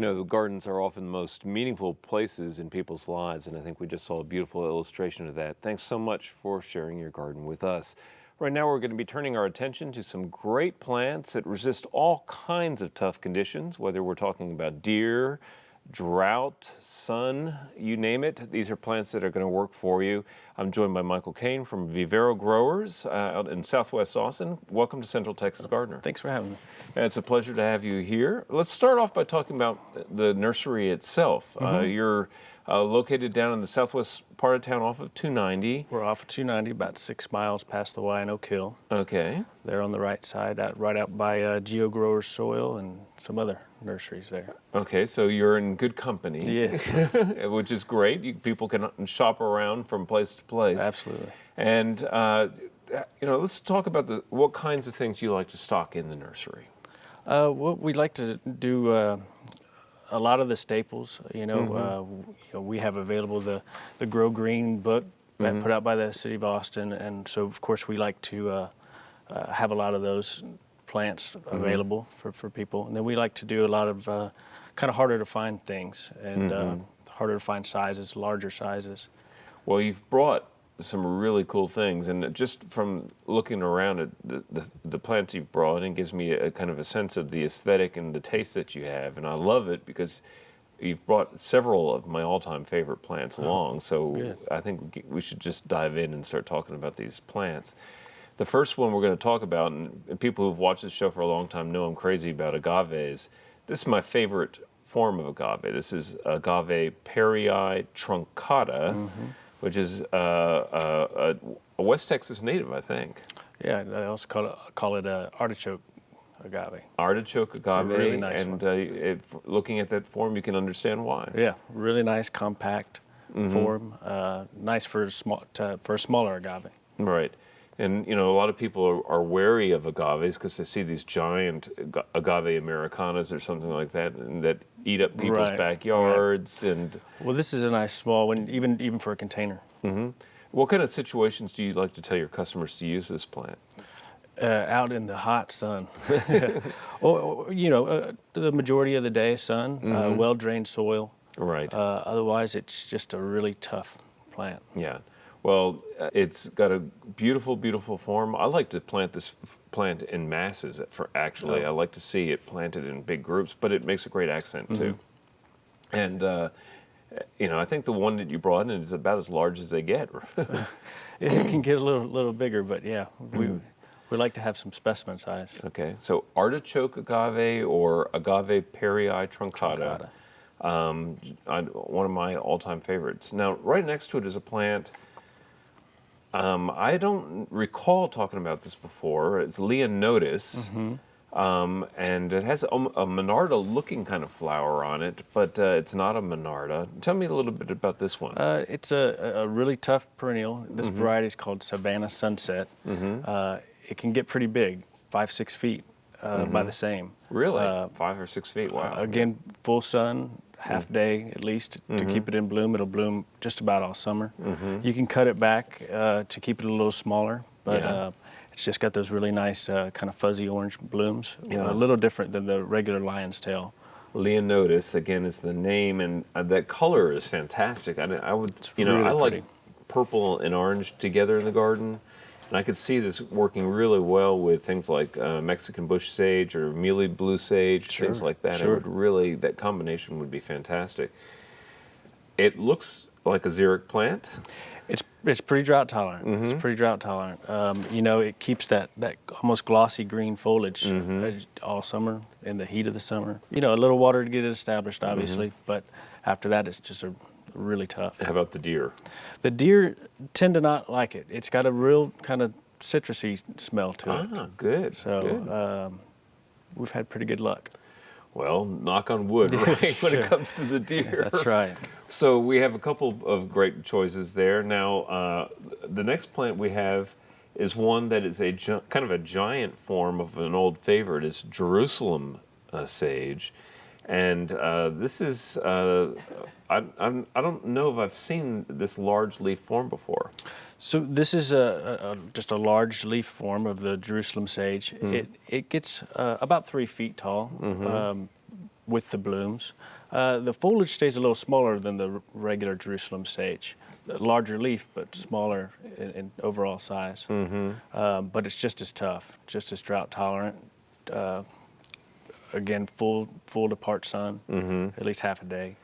You know, gardens are often the most meaningful places in people's lives, and I think we just saw a beautiful illustration of that. Thanks so much for sharing your garden with us. Right now, we're going to be turning our attention to some great plants that resist all kinds of tough conditions, whether we're talking about deer, drought, sun, you name it. These are plants that are going to work for you. I'm joined by Michael Cain from Vivero Growers out in Southwest Austin. Welcome to Central Texas Gardener. Thanks for having me. It's a pleasure to have you here. Let's start off by talking about the nursery itself. You're located down in the southwest part of town off of 290. We're off of 290, about 6 miles past the Y and Oak Hill. Okay. They're on the right side, right out by Geo Growers Soil and some other nurseries there. Okay, so you're in good company. Yes. Which is great. People can shop around from place to place. Absolutely. And, you know, let's talk about what kinds of things you like to stock in the nursery. Well, we like to do a lot of the staples. We have available the Grow Green book that put out by the City of Austin, and so of course we like to have a lot of those plants available for people. And then we like to do a lot of kind of harder to find things and harder to find sizes, larger sizes. Well, you've brought some really cool things, and just from looking around at the plants you've brought, it gives me a kind of a sense of the aesthetic and the taste that you have, and I love it because you've brought several of my all-time favorite plants along. So good. I think we should just dive in and start talking about these plants. The first one we're going to talk about, and people who've watched this show for a long time know I'm crazy about agaves. This is my favorite form of agave. This is Agave parryi truncata, which is a West Texas native, I think. Yeah, I also call it artichoke agave. Artichoke agave, It's a really nice and looking at that form, you can understand why. Yeah, really nice, compact form. Nice for a smaller agave. Right. And, you know, a lot of people are wary of agaves because they see these giant agave Americanas or something like that, and that eat up people's backyards. Right. And well, this is a nice small one, even for a container. What kind of situations do you like to tell your customers to use this plant? Out in the hot sun. The majority of the day, sun, well-drained soil. Right. Otherwise, it's just a really tough plant. Yeah. Well, it's got a beautiful, beautiful form. I like to plant this plant in masses. I like to see it planted in big groups, but it makes a great accent too. And I think the one that you brought in is about as large as they get. It can get a little bigger, but yeah, we like to have some specimen size. Okay, so artichoke agave or agave parryi truncata. One of my all-time favorites. Now, right next to it is a plant. I don't recall talking about this before. It's Leonotis, and it has a Monarda-looking kind of flower on it, but it's not a Monarda. Tell me a little bit about this one. It's a really tough perennial. This variety is called Savamah Sunset. It can get pretty big, 5-6 feet by the same. Really? 5 or 6 feet, wow. Again, full sun, half day at least to keep it in bloom. It'll bloom just about all summer. You can cut it back to keep it a little smaller, but it's just got those really nice kind of fuzzy orange blooms. A little different than the regular lion's tail. Leonotis, again, is the name, and that color is fantastic. I would, really I like pretty. purple and orange together in the garden. And I could see this working really well with things like Mexican bush sage or mealy blue sage, things like that. It would really, that combination would be fantastic. It looks like a xeric plant. It's pretty drought tolerant. It's pretty drought tolerant. It keeps that almost glossy green foliage all summer in the heat of the summer. A little water to get it established, obviously, but after that, it's just really tough. How about the deer? The deer tend to not like it. It's got a real kind of citrusy smell to it. Ah, good. So we've had pretty good luck. Well, knock on wood, right, when it comes to the deer. That's right. So we have a couple of great choices there. Now, the next plant we have is one that is kind of a giant form of an old favorite. It's Jerusalem sage. And this is, I don't know if I've seen this large leaf form before. So this is just a large leaf form of the Jerusalem sage. It gets about 3 feet tall. with the blooms. The foliage stays a little smaller than the regular Jerusalem sage. Larger leaf, but smaller in overall size. But it's just as tough, just as drought tolerant. Again, full to part sun, at least half a day.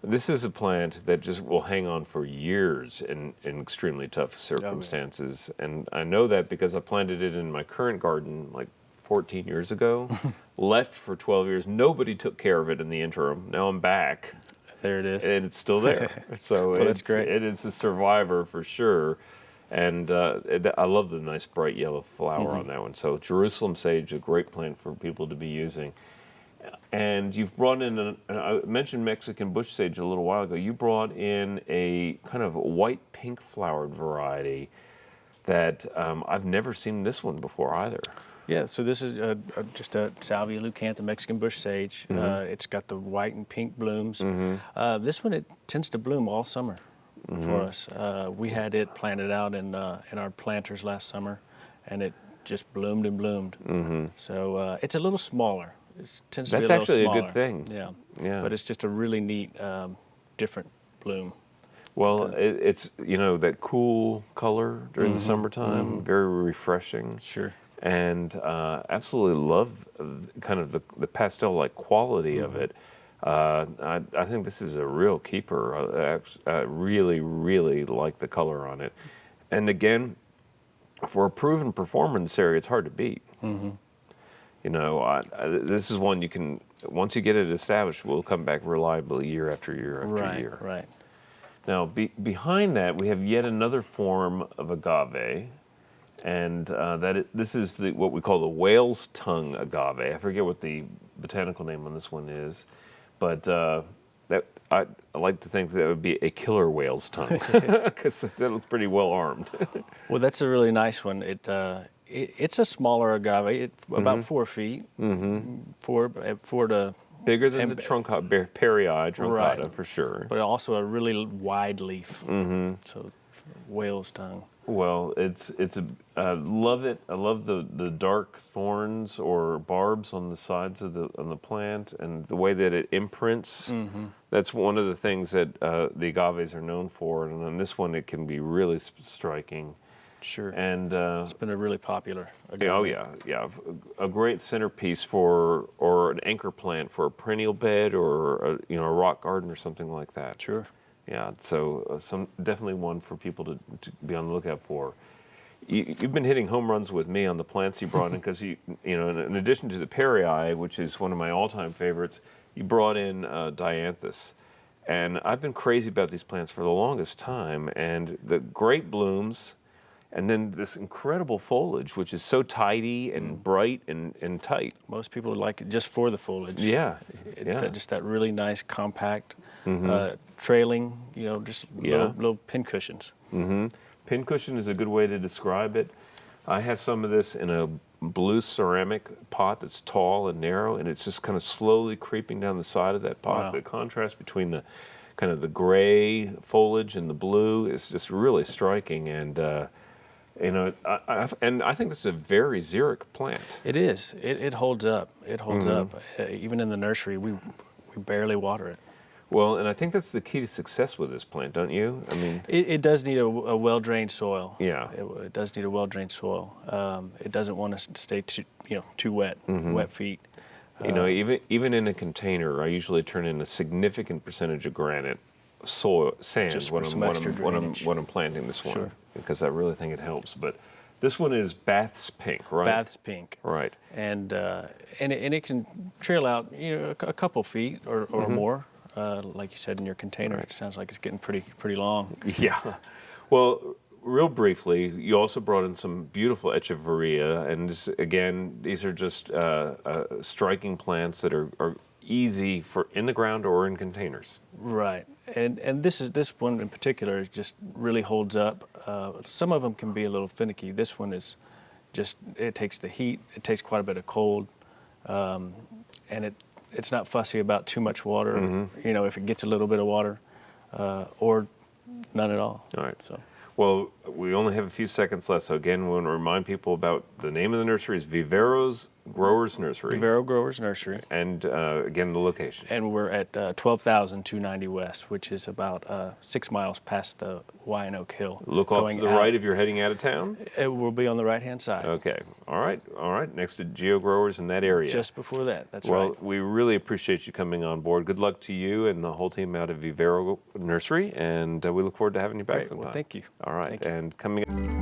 This is a plant that just will hang on for years in extremely tough circumstances. And I know that because I planted it in my current garden like 14 years ago, left for 12 years. Nobody took care of it in the interim. Now I'm back. There it is. And it's still there. So Well, that's great. It is a survivor for sure. And I love the nice bright yellow flower on that one. So Jerusalem sage, a great plant for people to be using. And you've brought in, I mentioned Mexican bush sage a little while ago. You brought in a kind of white pink flowered variety that I've never seen this one before either. Yeah, so this is just a Salvia leucantha Mexican bush sage. It's got the white and pink blooms. This one, it tends to bloom all summer for us. We had it planted out in our planters last summer, and it just bloomed and bloomed. So it's a little smaller. It tends to be a little actually smaller. a good thing. Yeah. But it's just a really neat, different bloom. Well, it's, that cool color during the summertime, very refreshing. Sure. And absolutely love kind of the pastel-like quality of it. I think this is a real keeper. I really, really like the color on it. And again, for a proven performer in this area, it's hard to beat. This is one you can, once you get it established, we'll come back reliably year after year after year. Right. Now, behind that, we have yet another form of agave, and this is what we call the whale's tongue agave. I forget what the botanical name on this one is, but I like to think that would be a killer whale's tongue because that looks pretty well armed. Well, that's a really nice one. It's a smaller agave, about 4 feet, 4 to... Bigger than the truncata, parryi truncata, for sure. But also a really wide leaf. So whale's tongue. Well, I love it. I love the dark thorns or barbs on the sides of the plant, and the way that it imprints. That's one of the things that the agaves are known for, and on this one it can be really striking. Sure. And it's been a really popular agave. Oh yeah. A great centerpiece or an anchor plant for a perennial bed or a rock garden or something like that. Sure. Yeah, so definitely one for people to be on the lookout for. You've been hitting home runs with me on the plants you brought in because in addition to the parryi, which is one of my all-time favorites, you brought in Dianthus. And I've been crazy about these plants for the longest time, and the great blooms, and then this incredible foliage, which is so tidy and bright and tight. Most people like it just for the foliage. Yeah. Just that really nice, compact, trailing, just little pin cushions. Pin cushion is a good way to describe it. I have some of this in a blue ceramic pot that's tall and narrow, and it's just kind of slowly creeping down the side of that pot. Wow. The contrast between the kind of the gray foliage and the blue is just really striking, and I think it's a very xeric plant. It is. It holds up. It holds up. Even in the nursery, we barely water it. Well, and I think that's the key to success with this plant, don't you? I mean, it does need a well-drained soil. Yeah, it does need a well-drained soil. It doesn't want to stay too wet, wet feet. Even in a container, I usually turn in a significant percentage of granite sand when I'm planting this one. Sure. Because I really think it helps. But this one is Bath's Pink, right? Bath's Pink. Right. And it can trail out a couple feet or more. Like you said in your container, It sounds like it's getting pretty long. Yeah. Well, real briefly, you also brought in some beautiful echeveria, and these are just striking plants that are easy for in the ground or in containers. Right. And this one in particular just really holds up. Some of them can be a little finicky. This one is it takes the heat. It takes quite a bit of cold, and it's not fussy about too much water. If it gets a little bit of water, or none at all. All right. So. Well, we only have a few seconds left, so again, we want to remind people about the name of the nursery is Vivero Growers Nursery. Vivero Growers Nursery. And again, the location. And we're at 12,290 West, which is about 6 miles past the Wyanoke Hill. Look off to the right if you're heading out of town. It will be on the right-hand side. Okay. All right. Next to Geo Growers in that area. Just before that, that's right. right. Well, we really appreciate you coming on board. Good luck to you and the whole team out of Vivero Nursery, and we look forward to having you back sometime. Well, thank you. All right. Thank you. And coming up.